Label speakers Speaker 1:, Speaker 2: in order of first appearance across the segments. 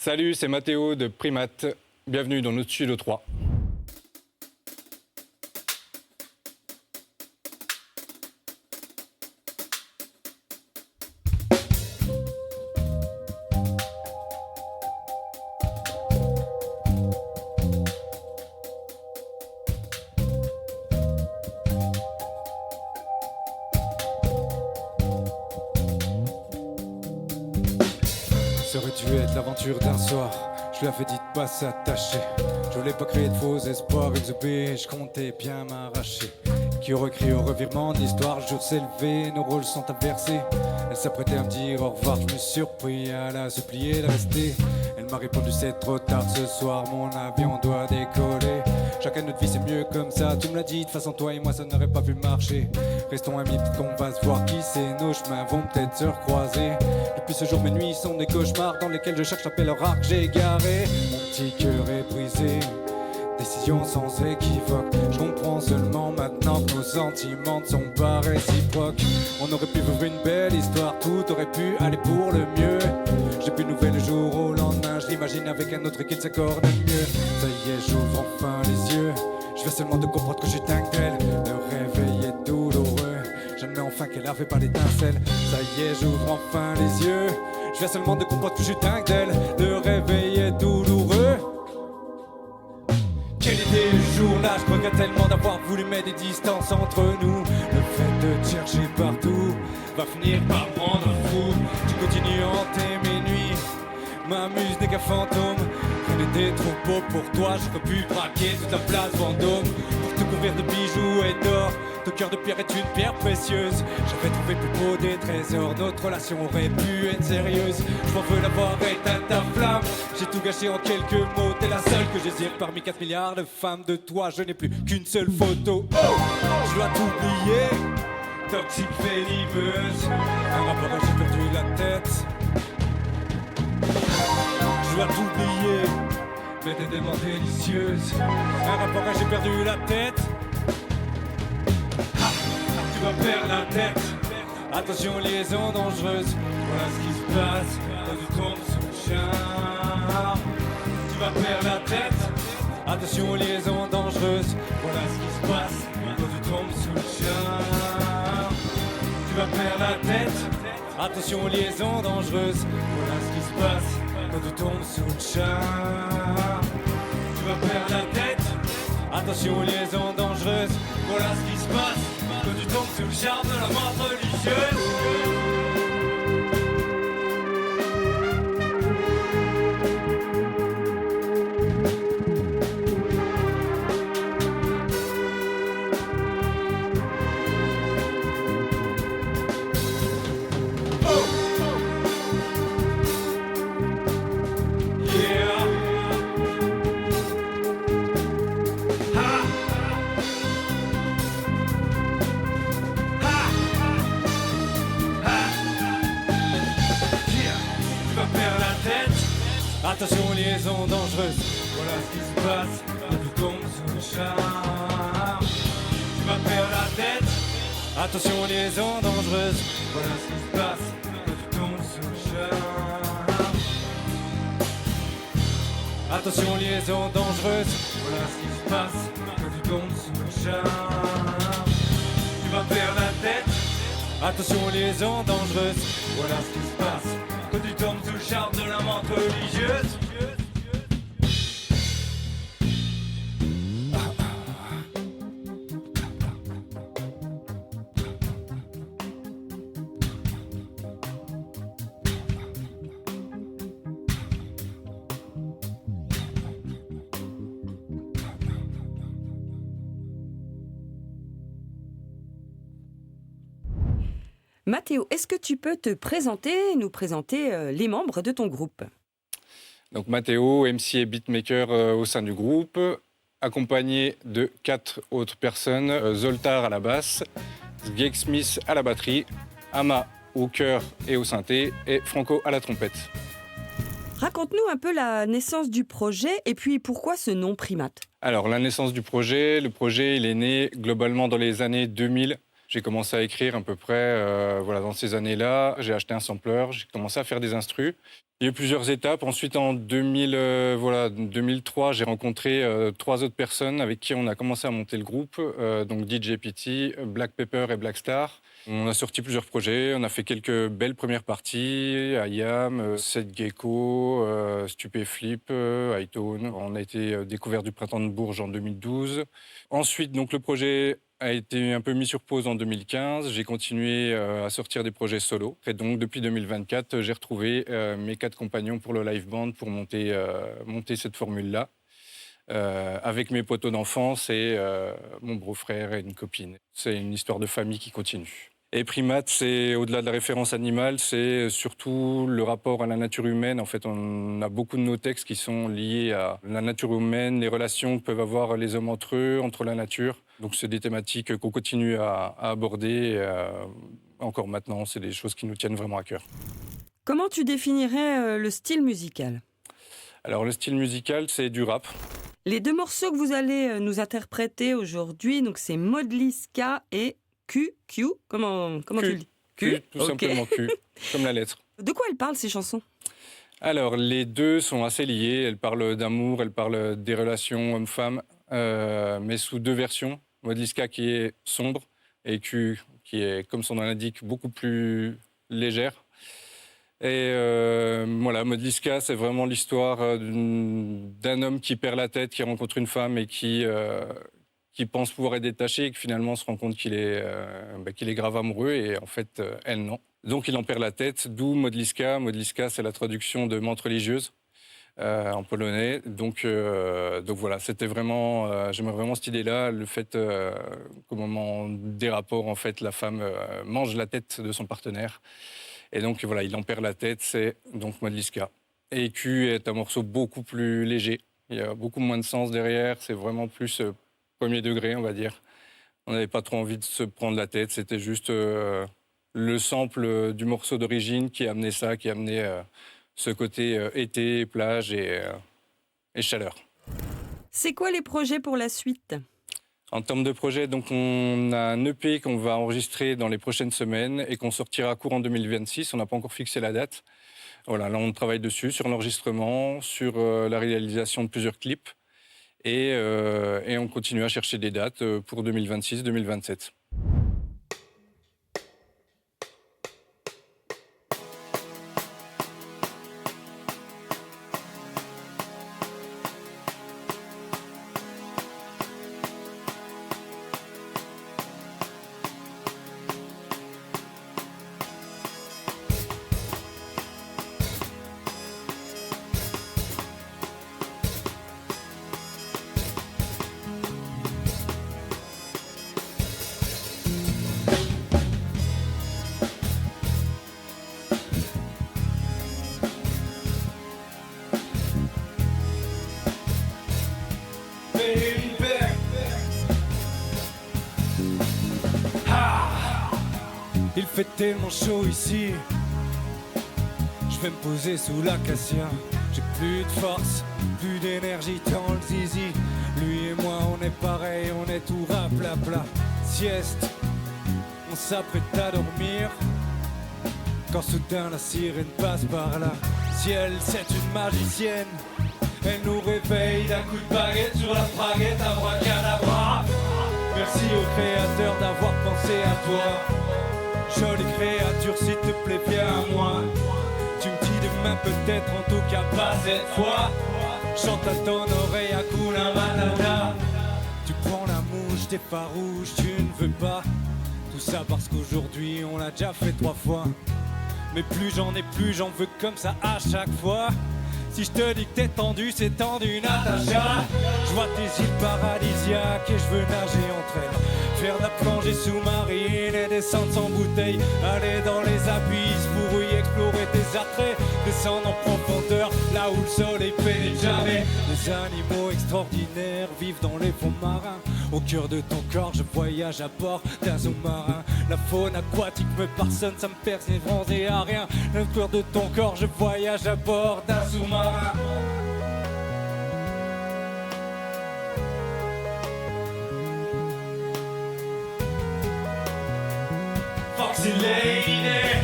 Speaker 1: Salut, c'est Mathéo de Primate. Bienvenue dans notre studio 3.
Speaker 2: Ça aurait dû être l'aventure d'un soir. Je lui avais dit de pas s'attacher. Je voulais pas créer de faux espoirs exubés. Je comptais bien m'arracher. Qui aurait crié au revirement de l'histoire. Le jour s'est levé, nos rôles sont inversés. Elle s'apprêtait à me dire au revoir. Je me suis surpris à la supplier de rester. Elle m'a répondu c'est trop tard ce soir. Mon avion doit décoller. Chacun notre vie c'est mieux comme ça. Tu me l'as dit, de toute façon toi et moi ça n'aurait pas pu marcher. Restons amis, peut-être qu'on va se voir. Qui sait, nos chemins vont peut-être se recroiser. Depuis ce jour mes nuits sont des cauchemars dans lesquels je cherche l'appel rare que j'ai égaré. Mon petit cœur est brisé, décision sans équivoque. Je comprends seulement maintenant que nos sentiments ne sont pas réciproques. On aurait pu vivre une belle histoire, tout aurait pu aller pour le mieux. J'ai plus de nouvelles le jour au lendemain, je l'imagine avec un autre et qu'il s'accorde mieux. Ça y est, j'ouvre enfin les yeux. Je viens seulement de comprendre que je suis dingue d'elle. Le réveil est douloureux, j'admets enfin qu'elle avait pas l'étincelle. Ça y est, j'ouvre enfin les yeux. Je viens seulement de comprendre que je suis dingue d'elle. Le réveil est douloureux. Quelle idée le jour-là, je regrette tellement d'avoir voulu mettre des distances entre nous. Le fait de te chercher partout va finir par me rendre fou. Tu continues à hanter mes nuits, m'amuse n'est qu'un fantôme. Rien n'était trop beau pour toi, j'aurais pu braquer toute la place Vendôme. Pour te couvrir de bijoux et d'or, ton cœur de pierre est une pierre précieuse. J'avais trouvé plus beau des trésors, notre relation aurait pu être sérieuse. Je m'en veux d'avoir éteint ta flamme, j'ai tout gâché en quelques mots. T'es la seule que je désire parmi 4 milliards de femmes. De toi je n'ai plus qu'une seule photo. Oh, je dois t'oublier, toxique venimeuse. Un rapport j'ai perdu la tête. Je dois t'oublier, mais t'es tellement délicieuse. Un rapport j'ai perdu la tête. Tu vas perdre la tête. Attention, liaison dangereuse. Voilà ce qui se passe quand tu tombes sous le charme. Tu vas perdre la tête. Attention, liaison dangereuse. Voilà ce qui se passe quand tu tombes sous le charme. Tu vas perdre la tête. Attention, liaison dangereuse. Voilà ce qui se passe quand tu tombes sous le charme. Tu vas perdre la tête. Attention, liaison dangereuse. Voilà ce qui se passe quand tu tombes sous le charme de la mort religieuse. Attention, liaison dangereuse. Voilà ce qui se passe quand tu tombes sous le charme. Tu vas perdre la tête. Attention, liaison dangereuse. Voilà ce qui se passe quand tu tombes sous le charme. Attention, liaison dangereuse. Voilà ce qui se passe quand tu tombes sous le charme. Tu vas perdre la tête. Attention, liaison dangereuse. Voilà ce qui se passe quand tu tombes sous le charme de la menthe religieuse.
Speaker 3: Mathéo, est-ce que tu peux te présenter, nous présenter les membres de ton groupe ?
Speaker 1: Donc Mathéo, MC et beatmaker au sein du groupe, accompagné de 4 autres personnes, Zoltar à la basse, Geek Smith à la batterie, Ama au chœur et au synthé et Franco à la trompette.
Speaker 3: Raconte-nous un peu la naissance du projet et puis pourquoi ce nom Primate ?
Speaker 1: Alors la naissance du projet, le projet il est né globalement dans les années 2000. J'ai commencé à écrire à peu près dans ces années-là. J'ai acheté un sampler, j'ai commencé à faire des instrus. Il y a eu plusieurs étapes. Ensuite, en 2003, j'ai rencontré 3 autres personnes avec qui on a commencé à monter le groupe, donc DJ PT, Black Pepper et Black Star. On a sorti plusieurs projets, on a fait quelques belles premières parties, IAM, Seth Gecko, Stupéflip, Hightone. On a été découvert du Printemps de Bourges en 2012. Ensuite, donc, le projet a été un peu mis sur pause en 2015. J'ai continué à sortir des projets solo. Et donc, depuis 2024, j'ai retrouvé mes 4 compagnons pour le live band pour monter cette formule-là. Avec mes potos d'enfance et mon beau-frère et une copine. C'est une histoire de famille qui continue. Et Primate, c'est au-delà de la référence animale, c'est surtout le rapport à la nature humaine. En fait, on a beaucoup de nos textes qui sont liés à la nature humaine, les relations que peuvent avoir les hommes entre eux, entre la nature. Donc, c'est des thématiques qu'on continue à aborder. Encore maintenant, c'est des choses qui nous tiennent vraiment à cœur.
Speaker 3: Comment tu définirais le style musical ?
Speaker 1: Alors, le style musical, c'est du rap.
Speaker 3: Les 2 morceaux que vous allez nous interpréter aujourd'hui, donc c'est Modliska et Q. Comment tu le dis ?
Speaker 1: Q, tout simplement Q, comme la lettre.
Speaker 3: De quoi elles parlent, ces chansons ?
Speaker 1: Alors, les deux sont assez liées. Elles parlent d'amour, elles parlent des relations hommes-femmes, mais sous 2 versions. Modliska qui est sombre et Q qui est, comme son nom l'indique, beaucoup plus légère. Et Modliska, c'est vraiment l'histoire d'un homme qui perd la tête, qui rencontre une femme et qui pense pouvoir être détaché et qui finalement se rend compte qu'il est grave amoureux et en fait, elle, non. Donc il en perd la tête, d'où Modliska. Modliska, c'est la traduction de menthe religieuse en polonais. Donc voilà, c'était vraiment, j'aimais vraiment cette idée-là, le fait qu'au moment des rapports, en fait, la femme mange la tête de son partenaire. Et donc voilà, il en perd la tête, c'est donc Modliska. Et Q est un morceau beaucoup plus léger. Il y a beaucoup moins de sens derrière, c'est vraiment plus premier degré, on va dire. On n'avait pas trop envie de se prendre la tête, c'était juste le sample du morceau d'origine qui amenait ça, qui amenait ce côté été, plage et chaleur.
Speaker 3: C'est quoi les projets pour la suite ?
Speaker 1: En termes de projet, donc on a un EP qu'on va enregistrer dans les prochaines semaines et qu'on sortira courant 2026. On n'a pas encore fixé la date. Voilà, là on travaille dessus, sur l'enregistrement, sur la réalisation de plusieurs clips. Et on continue à chercher des dates pour 2026-2027.
Speaker 2: Il fait tellement chaud ici, je vais me poser sous l'acacia. J'ai plus de force, plus d'énergie dans le zizi. Lui et moi on est pareil, on est tout raplapla. Sieste, on s'apprête à dormir, quand soudain la sirène passe par là. Ciel, c'est une magicienne, elle nous réveille d'un coup de baguette sur la braguette, abracadabra. Merci au créateur d'avoir pensé à toi. Jolie créature, s'il te plaît, viens à moi. Tu me dis demain peut-être, en tout cas pas cette fois. Chante à ton oreille, Hakuna Matata. Tu prends la mouche, t'es farouche, tu ne veux pas. Tout ça parce qu'aujourd'hui on l'a déjà fait 3 fois. Mais plus j'en ai, plus j'en veux comme ça à chaque fois. Si je te dis que t'es tendu, c'est tendu, Natacha. Je vois tes îles paradisiaques et je veux nager entre elles. Faire de la plongée sous-marine et descendre sans bouteille. Aller dans les abysses pour y explorer tes attraits. Descendre en profondeur, là où le soleil pénètre jamais. Les animaux extraordinaires vivent dans les fonds marins. Au cœur de ton corps, je voyage à bord d'un sous-marin. La faune aquatique me parsonne, ça me perce et à rien. Le cœur de ton corps, je voyage à bord d'un sous-marin. oxylate.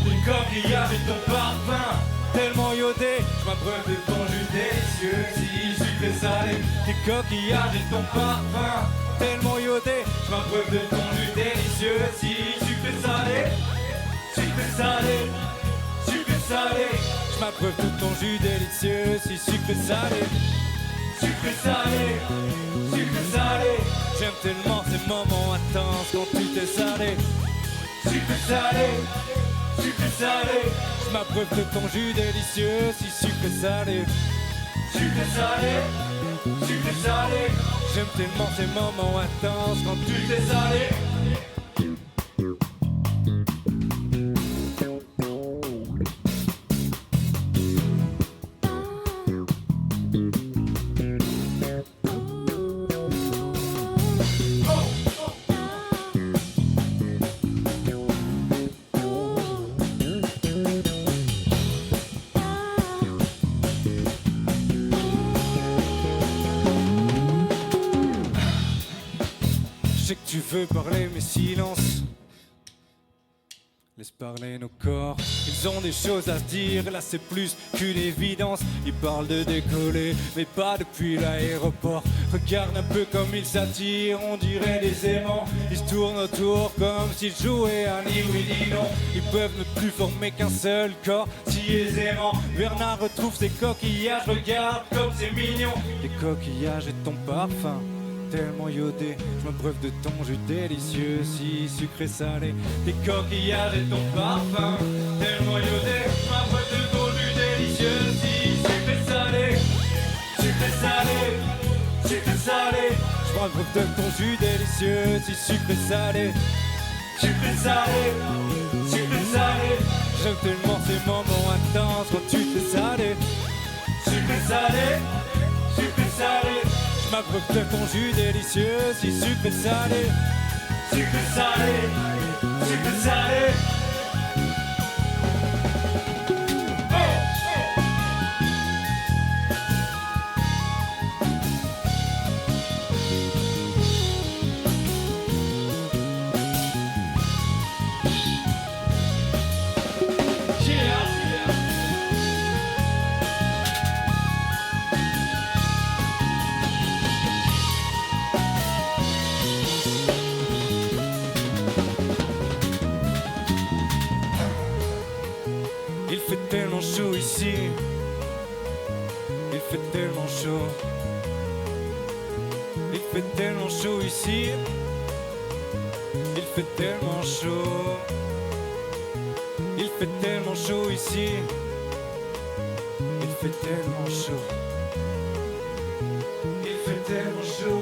Speaker 2: Les coquillages et ton parfum, tellement iodé, je m'abreuve de ton jus délicieux, si sucré salé. Les coquillages et ton parfum, tellement iodé, je m'abreuve de ton jus délicieux, si sucré salé. Sucré salé, sucré salé, je m'abreuve de ton jus délicieux, si sucré salé. Sucré salé, sucré salé, j'aime tellement ces moments intenses quand tu t'es salé. Sucré salé, sucré salé, je m'abreuve de ton jus délicieux, si sucré salé. Sucré salé, sucré salé, j'aime tellement ces moments intenses quand tu t'es salé. Je sais que tu veux parler mais silence. Laisse parler nos corps, ils ont des choses à se dire, là c'est plus qu'une évidence. Ils parlent de décoller, mais pas depuis l'aéroport. Regarde un peu comme ils s'attirent, on dirait des aimants. Ils se tournent autour comme s'ils jouaient à ni oui ni non. Ils peuvent ne plus former qu'un seul corps, si aisément. Bernard retrouve ses coquillages, regarde comme c'est mignon. Les coquillages et ton parfum, tellement iodé, je m'abreuve de ton jus délicieux, si sucré salé. Tes coquillages et ton parfum, tellement iodé, je m'abreuve de ton jus délicieux, si sucré salé. Sucré salé, sucré salé, je m'abreuve de ton jus délicieux, si sucré salé. Sucré salé, sucré salé, j'aime tellement ces moments intenses quand tu t'es salé. Sucré salé, sucré salé, je m'abreuve de ton jus délicieux, si sucré salé. Sucré salé, sucré salé. Il fait tellement chaud ici, il fait tellement chaud. Il fait tellement chaud ici, il fait tellement chaud. Il fait tellement chaud ici, il fait tellement chaud. Il fait tellement chaud.